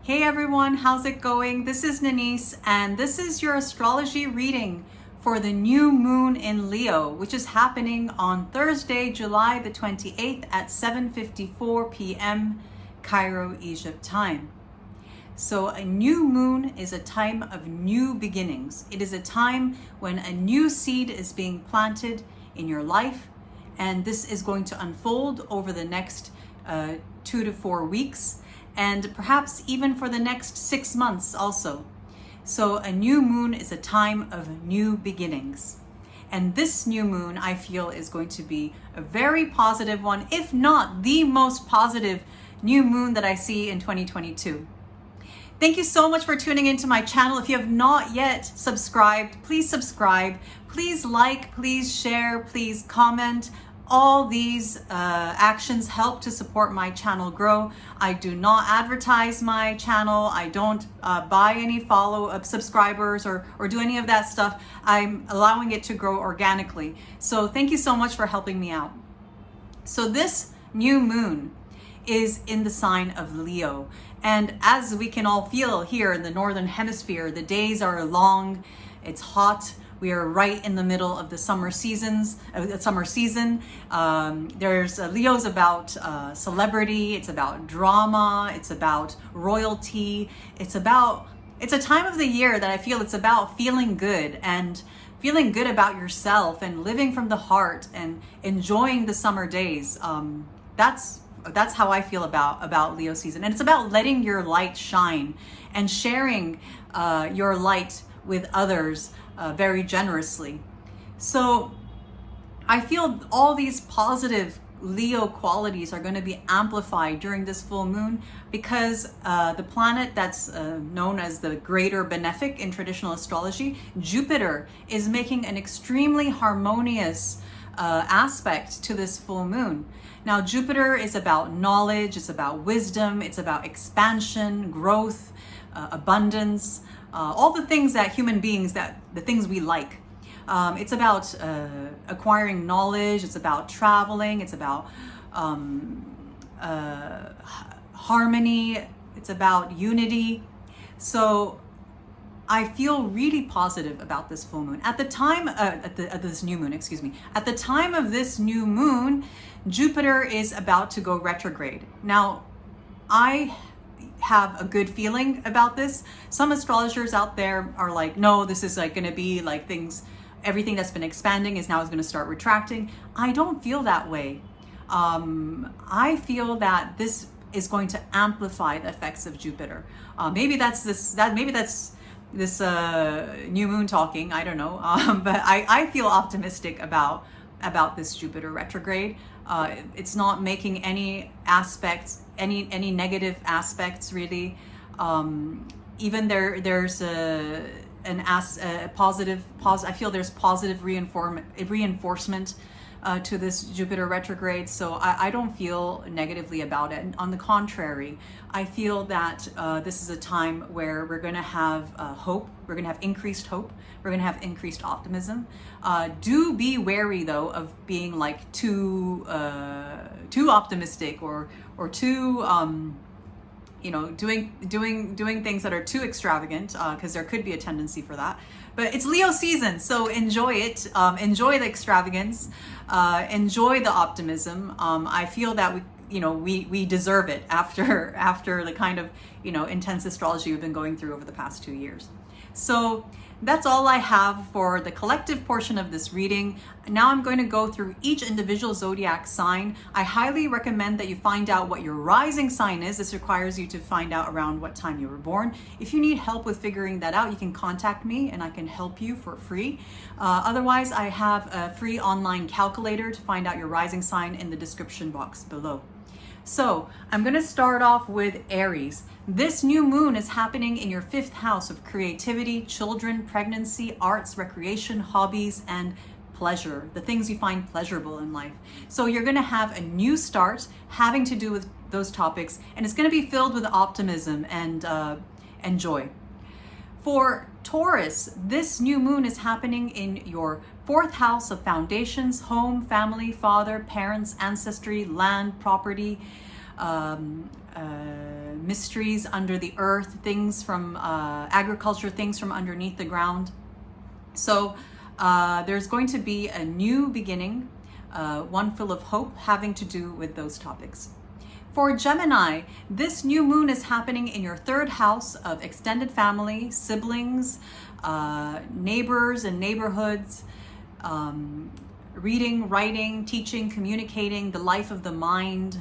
Hey everyone, how's it going? This is Nanice, and this is your astrology reading for the new moon in Leo, which is happening on Thursday, July the 28th at 7:54 p.m. Cairo, Egypt time. So a new moon is a time of new beginnings. It is a time when a new seed is being planted in your life, and this is going to unfold over the next 2 to 4 weeks, and perhaps even for the next 6 months also. So a new moon is a time of new beginnings. And this new moon, I feel, is going to be a very positive one, if not the most positive new moon that I see in 2022. Thank you so much for tuning into my channel. If you have not yet subscribed, please subscribe. Please like, please share, please comment. All these actions help to support my channel grow. I do not advertise my channel. I don't buy any follow-up subscribers or do any of that stuff. I'm allowing it to grow organically. So thank you so much for helping me out. So this new moon is in the sign of Leo. And as we can all feel here in the Northern Hemisphere, the days are long, it's hot. We are right in the middle of the summer season. Leo's about celebrity. It's about drama. It's about royalty. It's a time of the year that I feel it's about feeling good and feeling good about yourself and living from the heart and enjoying the summer days. That's how I feel about Leo season. And it's about letting your light shine and sharing your light with others very generously. So I feel all these positive Leo qualities are going to be amplified during this full moon because the planet that's known as the greater benefic in traditional astrology, Jupiter, is making an extremely harmonious aspect to this full moon. Now, Jupiter is about knowledge, it's about wisdom, it's about expansion, growth, abundance, all the things that human beings, the things we like. It's about acquiring knowledge, it's about traveling, it's about harmony, it's about unity. So I feel really positive about this full moon. At the time, this new moon, excuse me. At the time of this new moon, Jupiter is about to go retrograde. Now, I have a good feeling about this. Some astrologers out there are like, no, this is like going to be like everything that's been expanding is going to start retracting. I don't feel that way. I feel that this is going to amplify the effects of Jupiter. Maybe that's this new moon talking, I don't know. But I feel optimistic about this Jupiter retrograde. It's not making any aspects, any negative aspects really. Even there's a positive. I feel there's positive reinforcement to this Jupiter retrograde. So I don't feel negatively about it. On the contrary, I feel that this is a time where we're going to have hope. We're going to have increased hope. We're going to have increased optimism. Do be wary though of being like too optimistic or too doing things that are too extravagant, because there could be a tendency for that. But it's Leo season, so enjoy it. Enjoy the extravagance. Enjoy the optimism. I feel that we deserve it after the kind of intense astrology we've been going through over the past 2 years. So that's all I have for the collective portion of this reading. Now I'm going to go through each individual zodiac sign. I highly recommend that you find out what your rising sign is. This requires you to find out around what time you were born. If you need help with figuring that out, you can contact me and I can help you for free. Otherwise, I have a free online calculator to find out your rising sign in the description box below. So I'm going to start off with Aries. This new moon is happening in your 5th house of creativity, children, pregnancy, arts, recreation, hobbies, and pleasure, the things you find pleasurable in life. So you're going to have a new start having to do with those topics, and it's going to be filled with optimism and joy. For Taurus, this new moon is happening in your 4th house of foundations, home, family, father, parents, ancestry, land, property, mysteries under the earth, things from agriculture, things from underneath the ground. So there's going to be a new beginning, one full of hope, having to do with those topics. For Gemini, this new moon is happening in your third house of extended family, siblings, neighbors and neighborhoods, reading, writing, teaching, communicating, the life of the mind,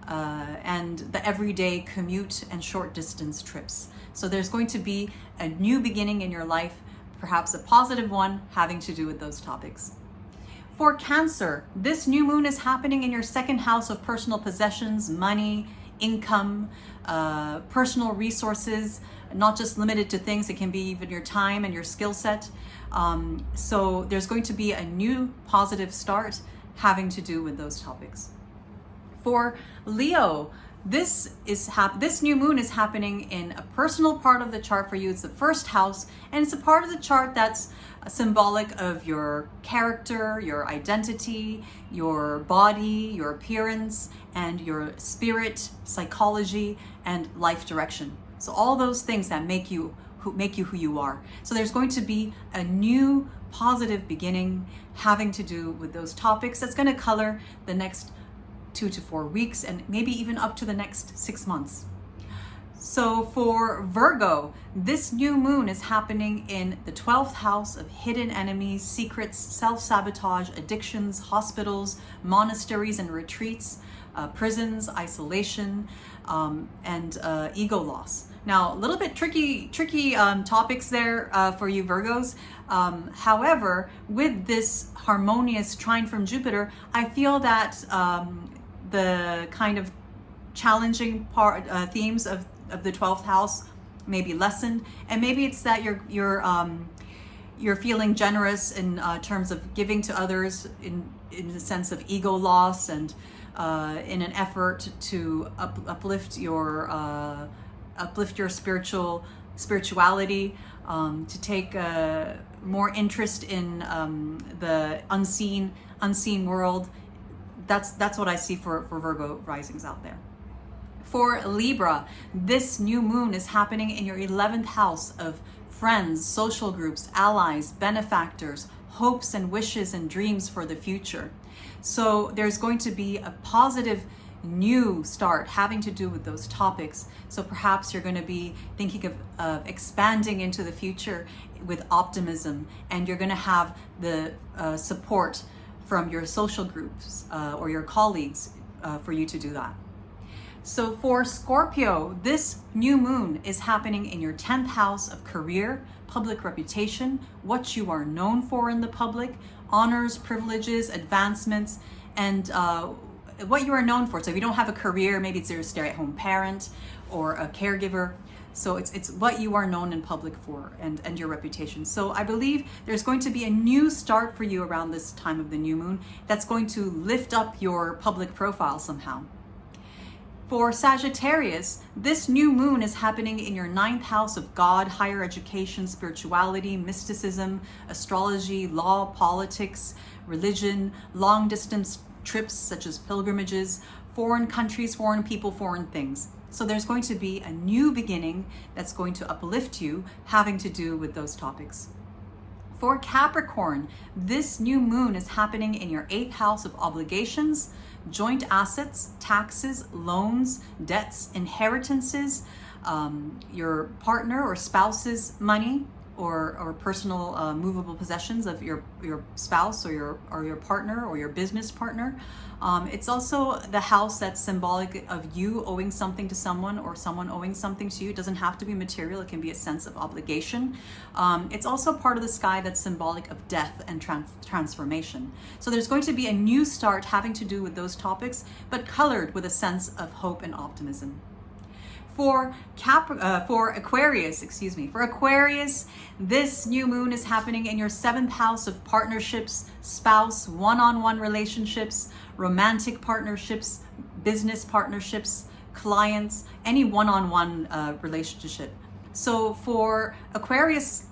and the everyday commute and short distance trips. So there's going to be a new beginning in your life, perhaps a positive one, having to do with those topics. For Cancer, this new moon is happening in your second house of personal possessions, money, income, personal resources, not just limited to things. It can be even your time and your skill set. So there's going to be a new positive start having to do with those topics. For Leo, this new moon is happening in a personal part of the chart for you. It's the first house, and it's a part of the chart that's symbolic of your character, your identity, your body, your appearance, and your spirit, psychology, and life direction. So all those things that make you who you are. So there's going to be a new positive beginning having to do with those topics that's going to color the next 2 to 4 weeks, and maybe even up to the next 6 months. So for Virgo, this new moon is happening in the 12th house of hidden enemies, secrets, self-sabotage, addictions, hospitals, monasteries and retreats, prisons, isolation, and ego loss. Now, a little bit tricky topics there for you Virgos. However, with this harmonious trine from Jupiter, I feel that the kind of challenging themes of the 12th house may be lessened, and maybe it's that you're feeling generous in terms of giving to others in the sense of ego loss, and in an effort to uplift your spirituality, to take more interest in the unseen world. That's what I see for Virgo risings out there. For Libra, this new moon is happening in your 11th house of friends, social groups, allies, benefactors, hopes and wishes and dreams for the future. So there's going to be a positive new start having to do with those topics. So perhaps you're going to be thinking of expanding into the future with optimism, and you're going to have the support from your social groups or your colleagues for you to do that. So for Scorpio, this new moon is happening in your 10th house of career, public reputation, what you are known for in the public, honors, privileges, advancements, and what you are known for. So if you don't have a career, maybe it's you're a stay-at-home parent or a caregiver. So it's what you are known in public for, and your reputation. So I believe there's going to be a new start for you around this time of the new moon that's going to lift up your public profile somehow. For Sagittarius, this new moon is happening in your 9th house of God, higher education, spirituality, mysticism, astrology, law, politics, religion, long distance trips such as pilgrimages, foreign countries, foreign people, foreign things. So there's going to be a new beginning that's going to uplift you, having to do with those topics. For Capricorn, this new moon is happening in your 8th house of obligations, joint assets, taxes, loans, debts, inheritances, your partner or spouse's money, or personal movable possessions of your spouse or your partner or your business partner. It's also the house that's symbolic of you owing something to someone or someone owing something to you. It doesn't have to be material. It can be a sense of obligation. It's also part of the sky that's symbolic of death and transformation. So there's going to be a new start having to do with those topics, but colored with a sense of hope and optimism. For Aquarius, this new moon is happening in your 7th house of partnerships, spouse, one-on-one relationships, romantic partnerships, business partnerships, clients, any one-on-one relationship. So for Aquarius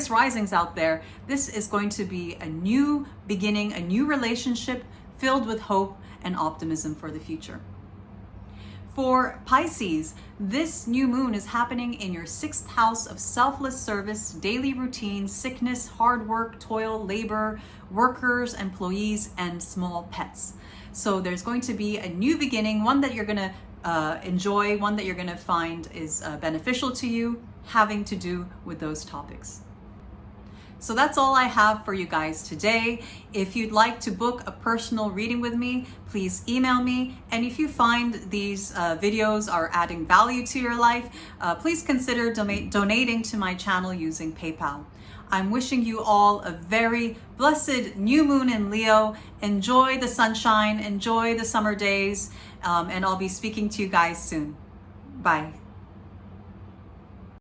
risings out there, this is going to be a new beginning, a new relationship filled with hope and optimism for the future. For Pisces, this new moon is happening in your 6th house of selfless service, daily routine, sickness, hard work, toil, labor, workers, employees, and small pets. So there's going to be a new beginning, one that you're going to enjoy, one that you're going to find is beneficial to you, having to do with those topics. So that's all I have for you guys today. If you'd like to book a personal reading with me, please email me. And if you find these videos are adding value to your life, please consider donating to my channel using PayPal. I'm wishing you all a very blessed new moon in Leo. Enjoy the sunshine, enjoy the summer days, and I'll be speaking to you guys soon. Bye.